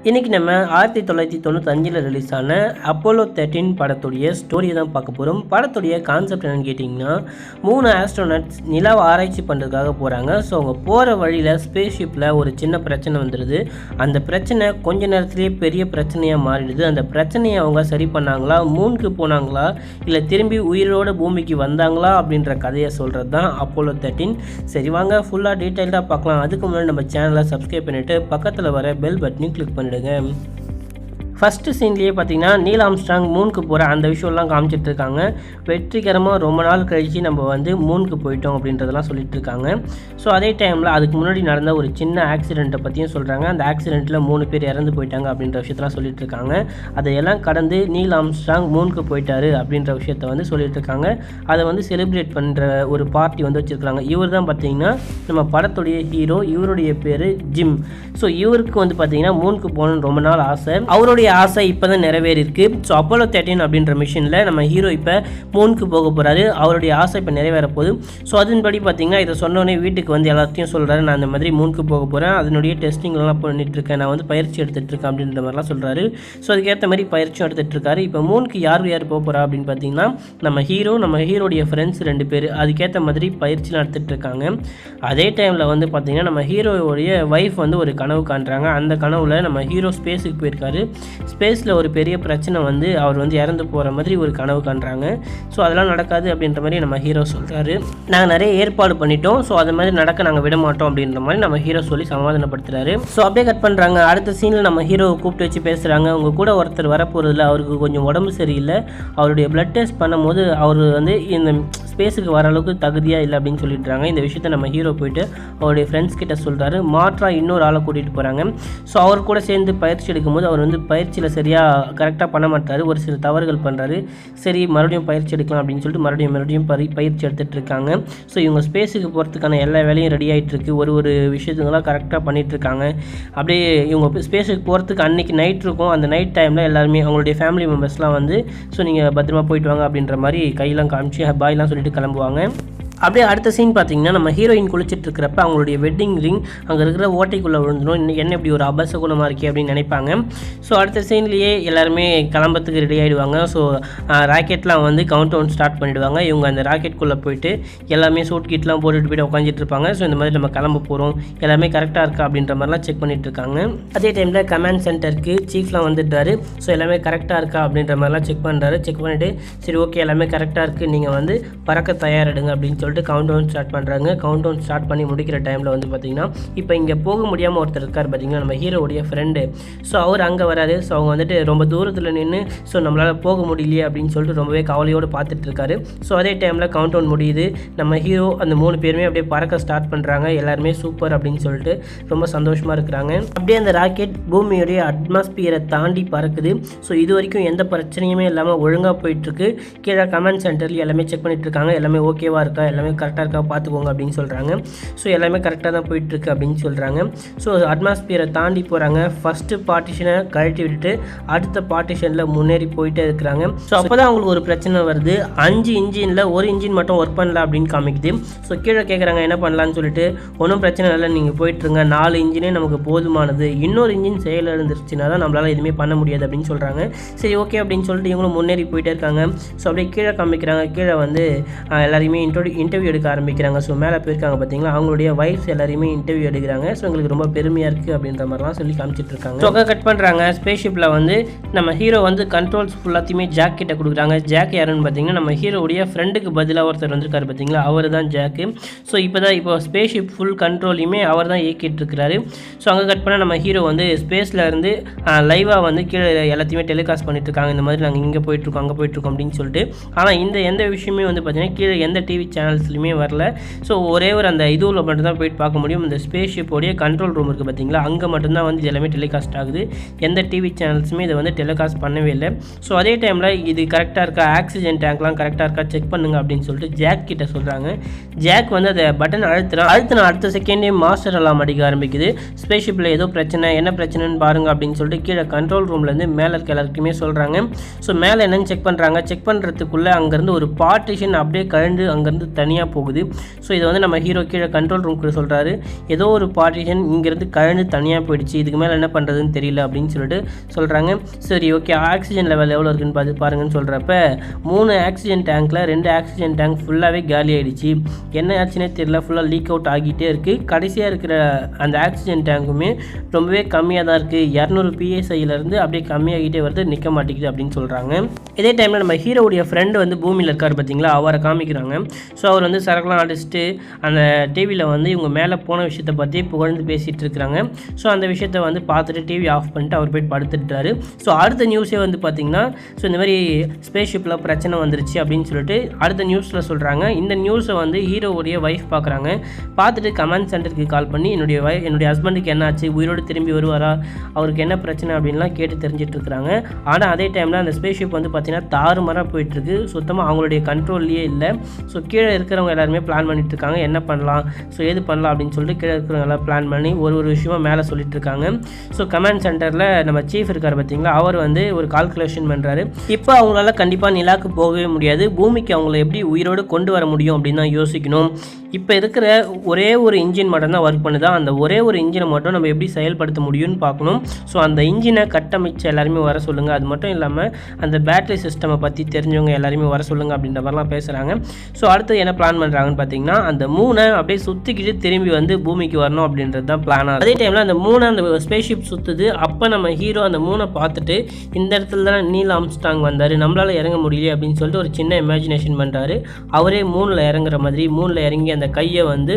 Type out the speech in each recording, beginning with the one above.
இன்றைக்கி நம்ம 1995 ரிலீஸ் ஆன அப்போலோ 13 படத்துடைய ஸ்டோரியை தான் பார்க்க போகிறோம். படத்துடைய கான்செப்ட் என்னென்னு கேட்டிங்கன்னா, 3 ஆஸ்ட்ரோனட்ஸ் நிலாவை ஆராய்ச்சி பண்ணுறதுக்காக போகிறாங்க. ஸோ அவங்க போகிற வழியில் ஸ்பேஸ் ஷிப்பில் ஒரு சின்ன பிரச்சனை வந்துடுது. அந்த பிரச்சனை கொஞ்ச நேரத்துலேயே பெரிய பிரச்சனையாக மாறிடுது. அந்த பிரச்சனையை அவங்க சரி பண்ணாங்களா, மூணுக்கு போனாங்களா, இல்லை திரும்பி உயிரோடு பூமிக்கு வந்தாங்களா அப்படின்ற கதையை சொல்கிறது தான் அப்போலோ 13. சரி வாங்க ஃபுல்லாக டீட்டெயில்டாக பார்க்கலாம். அதுக்கு முன்னாடி நம்ம சேனலை சப்ஸ்கிரைப் பண்ணிவிட்டு பக்கத்தில் வர பெல் பட்டனையும் கிளிக் பண்ணிவிடுங்க. ஃபஸ்ட்டு சீன்லேயே பார்த்தீங்கன்னா நீல் ஆம்ஸ்ட்ராங் மூணுக்கு போகிற அந்த விஷயம்லாம் காமிச்சிட்டு இருக்காங்க. வெற்றிகரமாக ரொம்ப நாள் கழித்து நம்ம வந்து மூணுக்கு போயிட்டோம் அப்படின்றதெல்லாம் சொல்லிட்டு இருக்காங்க. ஸோ அதே டைமில் அதுக்கு முன்னாடி நடந்த ஒரு சின்ன ஆக்சிடெண்ட்டை பற்றியும் சொல்கிறாங்க. அந்த ஆக்சிடெண்ட்டில் 3 பேர் இறந்து போயிட்டாங்க அப்படின்ற விஷயத்தெல்லாம் சொல்லிட்டு இருக்காங்க. அதையெல்லாம் கடந்து நீல் ஆம்ஸ்ட்ராங் மூணுக்கு போயிட்டாரு அப்படின்ற விஷயத்த வந்து சொல்லிட்டு இருக்காங்க. அதை வந்து செலிப்ரேட் பண்ணுற ஒரு பார்ட்டி வந்து வச்சுருக்காங்க. இவர் தான் பார்த்தீங்கன்னா நம்ம படத்துடைய ஹீரோ. இவருடைய பேர் ஜிம். ஸோ இவருக்கு வந்து பார்த்தீங்கன்னா மூணுக்கு போகணுன்னு ரொம்ப நாள் ஆசை. அவருடைய ஆசை இப்போ தான் நிறைவேறிருக்கு. ஸோ அப்போலோ 13 அப்படின்ற மிஷினில் நம்ம ஹீரோ இப்போ மூணுக்கு போக போகிறாரு. அவருடைய ஆசை இப்போ நிறைவேற போகுது. ஸோ அதன்படி பார்த்தீங்கன்னா இதை சொன்னோடனே வீட்டுக்கு வந்து எல்லாத்தையும் சொல்கிறாரு, நான் அந்த மாதிரி மூணுக்கு போக போகிறேன், அதனுடைய டெஸ்டிங்லாம் பண்ணிட்டுருக்கேன், நான் வந்து பயிற்சி எடுத்துகிட்ருக்கேன் அப்படின்ற மாதிரிலாம் சொல்கிறாரு. ஸோ அதுக்கேற்ற மாதிரி பயிற்சியும் எடுத்துகிட்ருக்காரு. இப்போ மூணுக்கு யார் போக போகிறா அப்படின்னு பார்த்தீங்கன்னா நம்ம ஹீரோடைய ஃப்ரெண்ட்ஸ் 2 பேர் அதுக்கேற்ற மாதிரி பயிற்சிலாம் எடுத்துகிட்ருக்காங்க. அதே டைமில் வந்து பார்த்திங்கன்னா நம்ம ஹீரோவுடைய ஒய்ஃப் வந்து ஒரு கனவு காண்றாங்க. அந்த கனவில் நம்ம ஹீரோ ஸ்பேஸுக்கு போயிருக்காரு. ஸ்பேஸில் ஒரு பெரிய பிரச்சனை வந்து அவர் வந்து இறந்து போகிற மாதிரி ஒரு கனவு காண்றாங்க. ஸோ அதெல்லாம் நடக்காது அப்படின்ற மாதிரி நம்ம ஹீரோ சொல்கிறாரு. நாங்கள் நிறைய ஏற்பாடு பண்ணிட்டோம், ஸோ அது மாதிரி நடக்க நாங்கள் விட மாட்டோம் அப்படின்ற மாதிரி நம்ம ஹீரோ சொல்லி சமாதானப்படுத்துறாரு. ஸோ அப்படியே கட் பண்ணுறாங்க. அடுத்த சீனில் நம்ம ஹீரோவை கூப்பிட்டு வச்சு பேசுகிறாங்க. உங்கள் கூட ஒருத்தர் வரப்போகிறதில்ல, அவருக்கு கொஞ்சம் உடம்பு சரியில்லை, அவருடைய பிளட் டெஸ்ட் பண்ணும்போது அவர் வந்து இந்த ஸ்பேஸுக்கு வர அளவுக்கு தகுதியாக இல்லை அப்படின்னு சொல்லிடுறாங்க. இந்த விஷயத்தை நம்ம ஹீரோ போயிட்டு அவருடைய ஃப்ரெண்ட்ஸ் கிட்ட சொல்கிறாரு. மாற்றா இன்னொரு ஆளை கூட்டிகிட்டு போகிறாங்க. ஸோ அவர் கூட சேர்ந்து பயிற்சி எடுக்கும்போது அவர் வந்து பயிற்சியில் சரியாக கரெக்டாக பண்ண மாட்டார், ஒரு சில தவறுகள் பண்ணுறாரு. சரி மறுபடியும் பயிற்சி எடுக்கலாம் அப்படின்னு சொல்லிட்டு மறுபடியும் பயிற்சி எடுத்துகிட்டு இருக்காங்க. ஸோ இவங்க ஸ்பேஸுக்கு போகிறதுக்கான எல்லா வேலையும் ரெடி ஆகிட்டுருக்கு. ஒரு விஷயத்துங்களாம் கரெக்டாக பண்ணிகிட்ருக்காங்க. அப்படியே இவங்க ஸ்பேஸுக்கு போகிறதுக்கு அன்றைக்கி நைட் இருக்கும். அந்த நைட் டைமில் எல்லாருமே அவங்களுடைய ஃபேமிலி மெம்பர்ஸ்லாம் வந்து ஸோ நீங்கள் பத்திரமா போயிட்டு வாங்க அப்படின்ற மாதிரி கையெல்லாம் காமிச்சு பாய்லாம் சொல்லிட்டு கிளம்புவாங்க. அப்படியே அடுத்த சீன் பார்த்தீங்கன்னா நம்ம ஹீரோயின் குளிச்சுட்டு இருக்கிறப்ப அவங்களுடைய வெட்டிங் ரிங் அங்கே இருக்கிற ஓட்டைக்குள்ளே விழுந்துடும். என்ன இப்படி ஒரு அபசகுணமாக இருக்கே அப்படின்னு நினைப்பாங்க. ஸோ அடுத்த சீன்லேயே எல்லாருமே கிளம்புறதுக்கு ரெடி ஆகிடுவாங்க. ஸோ ராக்கெட்லாம் வந்து கவுண்ட் டவுன் ஸ்டார்ட் பண்ணிவிடுவாங்க. இவங்க அந்த ராக்கெட்குள்ளே போயிட்டு எல்லாமே சூட் கிட்லாம் போட்டுட்டு போய்ட்டு உட்காந்துட்டு இருப்பாங்க. ஸோ இந்த மாதிரி நம்ம கிளம்ப போகிறோம், எல்லாமே கரெக்டாக இருக்கா அப்படின்ற மாதிரிலாம் செக் பண்ணிட்டு இருக்காங்க. அதே டைமில் கமாண்ட் சென்டருக்கு சீஃப்லாம் வந்துட்டாரு. ஸோ எல்லாமே கரெக்டாக இருக்கா அப்படின்ற மாதிரிலாம் செக் பண்ணுறாரு. செக் பண்ணிவிட்டு சரி ஓகே எல்லாமே கரெக்டாக இருக்குது, நீங்கள் வந்து பறக்க தயாரிடுங்க அப்படின்னு சொல்லிட்டு கவுண்ட் டவுன் ஸ்டார்ட் பண்ணுறாங்க. கவுண்ட் டவுன் ஸ்டார்ட் பண்ணி முடிக்கிற டைமில் வந்து பார்த்திங்கன்னா இப்போ இங்கே போக முடியாமல் ஒருத்தர் இருக்கார் பார்த்திங்கன்னா நம்ம ஹீரோவுடைய ஃப்ரெண்டு. ஸோ அவர் அங்கே வராரு. ஸோ அவங்க வந்துட்டு ரொம்ப தூரத்தில் நின்று ஸோ நம்மளால் போக முடியலையே அப்படின்னு சொல்லிட்டு ரொம்பவே கவலையோடு பார்த்துட்டு இருக்காரு. ஸோ அதே டைமில் கவுண்ட் டவுன் முடியுது. நம்ம ஹீரோ அந்த 3 பேருமே அப்படியே பறக்க ஸ்டார்ட் பண்ணுறாங்க. எல்லாருமே சூப்பர் அப்படின்னு சொல்லிட்டு ரொம்ப சந்தோஷமாக இருக்கிறாங்க. அப்படியே அந்த ராக்கெட் பூமியுடைய அட்மாஸ்பியரை தாண்டி பறக்குது. ஸோ இது வரைக்கும் எந்த பிரச்சனையுமே இல்லாமல் ஒழுங்காக போயிட்டுருக்கு. கீழே கமெண்ட் சென்டரில் எல்லாமே செக் பண்ணிட்டு இருக்காங்க. எல்லாமே ஓகேவாக இருக்கா, எல்லாமே கரெக்டாக இருக்கா பார்த்துக்கோங்க அப்படின்னு சொல்கிறாங்க. ஸோ எல்லாமே கரெக்டாக தான் போயிட்டுருக்கு அப்படின்னு சொல்கிறாங்க. ஸோ அட்மாஸ்பியரை தாண்டி போகிறாங்க. ஃபஸ்ட்டு பார்ட்டிஷனை கழட்டி விட்டுட்டு அடுத்த பார்ட்டிஷனில் முன்னேறி போயிட்டே இருக்கிறாங்க. ஸோ அப்போ தான் அவங்களுக்கு ஒரு பிரச்சனை வருது. 5 இன்ஜினில் ஒரு இன்ஜின் மட்டும் ஒர்க் பண்ணல அப்படின்னு காமிக்குது. ஸோ கீழே கேட்குறாங்க என்ன பண்ணலான்னு சொல்லிட்டு. ஒன்றும் பிரச்சனை இல்லை, நீங்கள் போயிட்டுருங்க, 4 இன்ஜினே நமக்கு போதுமானது, இன்னொரு இன்ஜின் செயல் இருந்துருச்சுன்னா தான் நம்மளால் எதுவுமே பண்ண முடியாது அப்படின்னு சொல்கிறாங்க. சரி ஓகே அப்படின்னு சொல்லிட்டு இவங்களும் முன்னேறி போயிட்டே இருக்காங்க. ஸோ அப்படியே கீழே காமிக்கிறாங்க. கீழே வந்து எல்லாரையுமே இன்டர்வியூ எடுக்க ஆரம்பிக்கிறாங்க. ஸோ மேலே போயிருக்காங்க பார்த்தீங்களா, அவங்களுடைய வைஃப்ஸ் எல்லாரையுமே இன்டர்வியூ எடுக்கிறாங்க. ஸோ எங்களுக்கு ரொம்ப பெருமையாக இருக்குது அப்படின்ற மாதிரிலாம் சொல்லி காமிச்சிட்டு இருக்காங்க. ஸோ கட் பண்ணுறாங்க. ஸ்பேஸ்ஷிப்பில் வந்து நம்ம ஹீரோ வந்து கண்ட்ரோல்ஸ் ஃபுல்லாத்தையுமே ஜாக் கிட்ட கொடுக்குறாங்க. ஜாக் யாருன்னு பார்த்தீங்கன்னா நம்ம ஹீரோடைய ஃப்ரெண்டுக்கு பதிலாக ஒருத்தர் வந்திருக்காரு பார்த்தீங்களா, அவர் தான் ஜாக்கு. ஸோ இப்போ ஸ்பேஸ்ஷிப் ஃபுல் கண்ட்ரோலையுமே அவர் தான் இயக்கிட்டு இருக்கிறாரு. ஸோ அங்கே கட் பண்ணால் நம்ம ஹீரோ வந்து ஸ்பேஸில் இருந்து லைவாக வந்து கீழே எல்லாத்தையுமே டெலிகாஸ்ட் பண்ணிட்டு இருக்காங்க. இந்த மாதிரி நாங்கள் இங்கே போயிட்டுருக்கோம் அங்கே போயிட்டுருக்கோம் அப்படின்னு சொல்லிட்டு. ஆனால் இந்த எந்த விஷயமே வந்து பார்த்தீங்கன்னா கீழே எந்த டிவி சேனல்ஸ்லையுமே வரல. ஸோ ஒரே ஒரு அந்த இதுவில் மட்டும்தான் போயிட்டு பார்க்க முடியும். இந்த ஸ்பேஸ் ஷிப்போடைய கண்ட்ரோல் ரூம் இருக்குது பார்த்தீங்களா, அங்கே மட்டும்தான் வந்து இது எல்லாமே டெலிகாஸ்ட் ஆகுது. எந்த டிவி சேனல்ஸுமே இதை வந்து டெலிகாஸ்ட் பண்ணவே இல்லை. ஸோ அதே டைமில் இது கரெக்டாக இருக்கா, ஆக்சிஜன் டேங்க்லாம் கரெக்டாக இருக்கா செக் பண்ணுங்க அப்படின்னு சொல்லிட்டு ஜாக் கிட்ட சொல்கிறாங்க. ஜாக் வந்து அதை பட்டன் அழுத்தின அடுத்த செகண்டே மாஸ்டர் அலாம் அடிக்க ஆரம்பிக்குது. ஸ்பேஸ் ஷிப்பில் ஏதோ பிரச்சனை, என்ன பிரச்சனைன்னு பாருங்க அப்படின்னு சொல்லிட்டு கீழே கண்ட்ரோல் ரூம்லேருந்து மேலே இருக்க எல்லாருக்குமே சொல்கிறாங்க. ஸோ மேலே என்னென்னு செக் பண்ணுறாங்க. செக் பண்ணுறதுக்குள்ளே அங்கேருந்து ஒரு பார்ட்டிஷன் அப்படியே கழண்டு அங்கேருந்து தனியாக போகுது. ஸோ இதை வந்து நம்ம ஹீரோ கீழே கண்ட்ரோல் ரூமுக்கு சொல்கிறாரு, ஏதோ ஒரு பார்ட்டிஷன் இங்கேருந்து கழண்டு தனியாக போயிடுச்சு, இதுக்கு மேலே என்ன பண்ணுறதுன்னு தெரியல அப்படின்னு சொல்லிட்டு சொல்கிறாங்க. சரி ஓகே, ஆக்சிஜன் லெவல் எவ்வளோ இருக்குன்னு பார்த்து பாருங்கன்னு சொல்கிறப்ப 3 ஆக்சிஜன் டேங்க்கில் 2 ஆக்சிஜன் டேங்க் ஃபுல்லாகவே காலி ஆகிடுச்சு. என்ன ஆச்சுன்னே தெரியல, ஃபுல்லாக லீக் அவுட் ஆகிட்டே இருக்குது. கடைசியாக இருக்கிற அந்த ஆக்சிஜன் டேங்க்குமே ரொம்பவே கம்மியாக தான் இருக்குது. 200 PSIலேருந்து அப்படியே கம்மியாகிட்டே வருது, நிற்க மாட்டேங்குது அப்படின்னு சொல்கிறாங்க. இதே டைமில் நம்ம ஹீரோவுடைய ஃப்ரெண்டு வந்து பூமியில் இருக்கார் பார்த்தீங்களா, அவரை காமிக்கிறாங்க. ஸோ அவர் வந்து சரக்குலாம் அடிச்சுட்டு அந்த டிவியில் வந்து இவங்க மேலே போன விஷயத்தை பற்றி புகழ்ந்து பேசிகிட்டு இருக்கிறாங்க. ஸோ அந்த விஷயத்தை வந்து பார்த்துட்டு டிவி ஆஃப் பண்ணிட்டு அவர் போய் படுத்துட்டாரு. ஸோ அடுத்த நியூஸே வந்து பார்த்திங்கன்னா, ஸோ இந்த மாதிரி ஸ்பேஸ்ஷிப்பில் பிரச்சனை வந்துருச்சு அப்படின்னு சொல்லிட்டு அடுத்த நியூஸில் சொல்கிறாங்க. இந்த நியூஸை வந்து ஹீரோவுடைய ஒய்ஃப் பார்க்குறாங்க. பார்த்துட்டு கமாண்ட் சென்டருக்கு கால் பண்ணி என்னுடைய ஹஸ்பண்டுக்கு என்ன ஆச்சு, உயிரோடு திரும்பி வருவாரா, அவருக்கு என்ன பிரச்சனை அப்படின்லாம் கேட்டு தெரிஞ்சிட்டு இருக்கிறாங்க. ஆனால் அதே டைமில் அந்த ஸ்பேஸ்ஷிப் வந்து பார்த்திங்கன்னா தாறுமாறாக போயிட்டுருக்கு, சுத்தமாக அவங்களுடைய கண்ட்ரோல்லையே இல்லை. ஸோ கீழே இருக்கிறவங்க எல்லாருமே பிளான் பண்ணிட்டு இருக்காங்க, என்ன பண்ணலாம், ஸோ எது பண்ணலாம் அப்படின்னு சொல்லிட்டு கீழே இருக்கிறவங்க எல்லாம் பிளான் பண்ணி ஒரு விஷயமா மேலே சொல்லிட்டு இருக்காங்க. ஸோ கமாண்ட் சென்டரில் நம்ம சீஃப் இருக்கார் பார்த்தீங்களா, அவர் வந்து ஒரு கால்குலேஷன் பண்ணுறாரு. இப்போ அவங்களால கண்டிப்பாக நிலாவுக்கு போகவே முடியாது, பூமிக்கு அவங்கள எப்படி உயிரோடு கொண்டு வர முடியும் அப்படின்னு தான் யோசிக்கணும். இப்போ இருக்கிற ஒரே ஒரு இன்ஜின் மட்டும் தான் ஒர்க் பண்ணுதா, அந்த ஒரே ஒரு இன்ஜினை மட்டும் நம்ம எப்படி செயல்படுத்த முடியும்னு பார்க்கணும். ஸோ அந்த இன்ஜினை கட்டமைச்ச எல்லாருமே வர சொல்லுங்கள், அது மட்டும் இல்லாமல் அந்த பேட்டரி சிஸ்டமை பற்றி தெரிஞ்சவங்க எல்லாருமே வர சொல்லுங்கள் அப்படின்ற மாதிரிலாம் பேசுகிறாங்க. ஸோ அடுத்து என்ன பிளான் பண்ணுறாங்கன்னு பார்த்தீங்கன்னா, அந்த மூணை அப்படியே சுற்றிக்கிட்டு திரும்பி வந்து பூமிக்கு வரணும் அப்படின்றது தான் பிளானாக. அதே டைமில் அந்த மூணை அந்த ஸ்பேஸ்ஷிப் சுற்றுது. அப்போ நம்ம ஹீரோ அந்த மூணை பார்த்துட்டு இந்த இடத்துல தான் நீல் ஆம்ஸ்ட்ராங் வந்தார், நம்மளால் இறங்க முடியல அப்படின்னு சொல்லிட்டு ஒரு சின்ன இமேஜினேஷன் பண்ணுறாரு. அவரே மூணில் இறங்குற மாதிரி, மூணில் இறங்கி அந்த கையை வந்து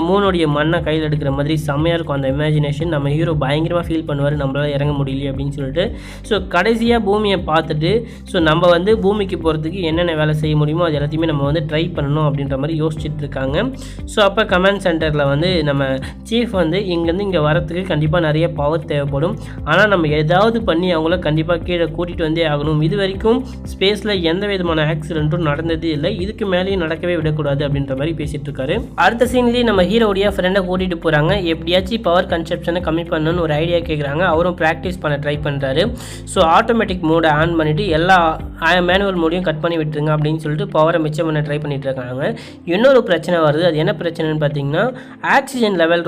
மூணுடைய மண்ணை கையில் எடுக்கிற மாதிரி செம்மையாக இருக்கும் அந்த இமேஜினேஷன். நம்ம ஹீரோ பயங்கரமாக ஃபீல் பண்ணுவார், நம்மளால் இறங்க முடியல அப்படின்னு சொல்லிட்டு. ஸோ கடைசியாக பூமியை பார்த்துட்டு, ஸோ நம்ம வந்து பூமிக்கு போகிறதுக்கு என்னென்ன வேலை செய்ய முடியுமோ அது எல்லாத்தையுமே நம்ம வந்து ட்ரை பண்ணணும் அப்படின்ற மாதிரி யோசிச்சுட்டு இருக்காங்க. ஸோ அப்போ கமாண்ட் சென்டரில் வந்து நம்ம சீஃப் வந்து இங்கேருந்து இங்கே வரத்துக்கு கண்டிப்பாக நிறைய பவர் தேவைப்படும், ஆனால் நம்ம ஏதாவது பண்ணி அவங்கள கண்டிப்பாக கீழே கூட்டிகிட்டு வந்தே ஆகணும். இது வரைக்கும் ஸ்பேஸில் எந்த விதமான ஆக்சிடென்ட்டும் நடந்ததே இல்லை, இதுக்கு மேலேயும் நடக்கவே விடக்கூடாது அப்படின்ற மாதிரி பேசிகிட்டு இருக்காரு. அடுத்த சீன்லேயே நம்ம ஹீரோடைய ஃப்ரெண்டை கூட்டிகிட்டு போகிறாங்க. எப்படியாச்சும் பவர் கன்சப்ஷனை கம்மி பண்ணணும்னு ஒரு ஐடியா கேட்குறாங்க. அவரும் ப்ராக்டிஸ் பண்ண ட்ரை பண்ணுறாரு. ஸோ ஆட்டோமேட்டிக் மோடை ஆன் பண்ணிவிட்டு எல்லா மேனுவல் மோடையும் கட் பண்ணி விட்டுருங்க அப்படின்னு சொல்லிட்டு பவரை மிச்சம் பண்ண ட்ரை பண்ணிட்டு இருக்காங்க. இன்னொரு பிரச்சனை வருது. அது என்ன பிரச்சனைன்னு பார்த்தீங்கன்னா, ஆக்சிஜன் லெவல்